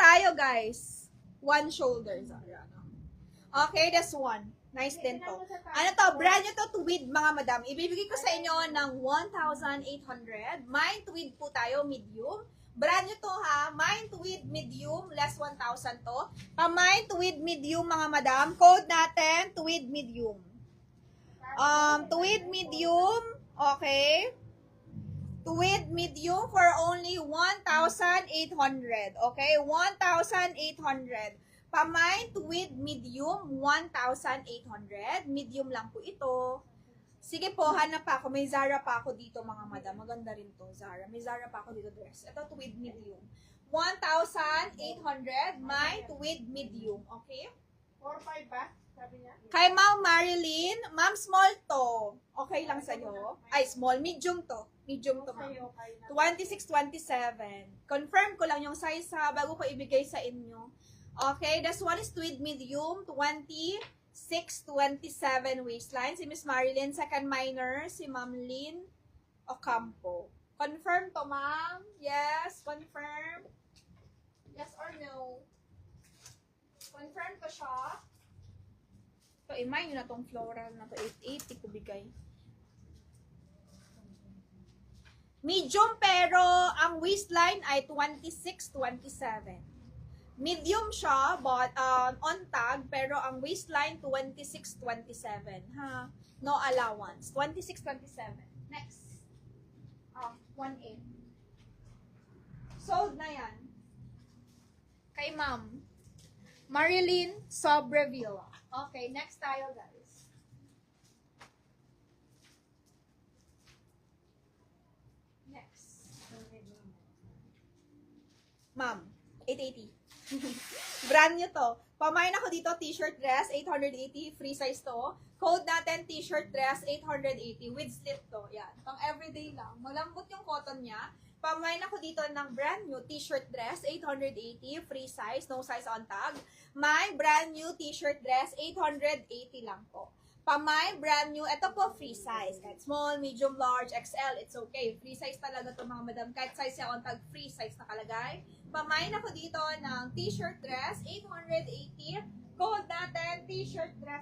tayo, guys. One shoulder, Zara. Okay, this one. Nice din to. Ano to? Brand nyo to, tweed, mga madam. Ibibigay ko sa inyo ng 1,800. Mine tweed po tayo, medium. Brand nyo to ha. Mine tweed, medium. Less 1,000 to. Pa-mine tweed, medium, mga madam. Code natin, tweed, medium. Tweed, medium. Okay. Tweed, medium for only 1,800. Okay, 1,800. Pa-mine tweed medium, 1,800. Medium lang po ito. Sige po, hanap pa ako. May Zara pa ako dito, mga madam. Maganda rin to, Zara. May Zara pa ako dito dress. Ito, tweed medium. 1,800. Mine tweed medium. Okay? 4-5 ba? Sabi niya. Kay Ma'am Marilyn, Ma'am, small to. Okay lang sa'yo? Ay, small. Medium to. Medium to, ma'am. 26, 27. Confirm ko lang yung size ha, bago ko ibigay sa inyo. Okay, this one is tweed medium, 26, 27 waistline. Si Miss Marilyn, second minor, si Ma'am Lynn Ocampo. Confirm to, ma'am? Yes, confirm. Yes or no? Confirm to siya. So, imay nyo na tong floral na to, 880 ko bigay. Medium pero ang waistline ay 26, 27. Medium siya, but on tag, pero ang waistline 26, 27. Ha? No allowance. 26, 27. Next. 1.8. Sold na yan. Kay Ma'am Marilyn Sobreville. Okay, next tayo, guys. Next. Ma'am, 880. Brand nyo to. Pamain ako dito, t-shirt dress, 880, free size to. Code natin, t-shirt dress, 880, with slit to. Yan, pang everyday lang. Malambot yung cotton niya. Pamain ako dito ng brand new t-shirt dress, 880, free size, no size on tag. My brand new t-shirt dress, 880 lang po. Pamay, brand new, ito po free size. Kahit small, medium, large, XL, it's okay. Free size talaga to, mga madam. Kahit size siya on tag, free size nakalagay. Pamain ako dito ng t-shirt dress, 880. Code natin, t-shirt dress.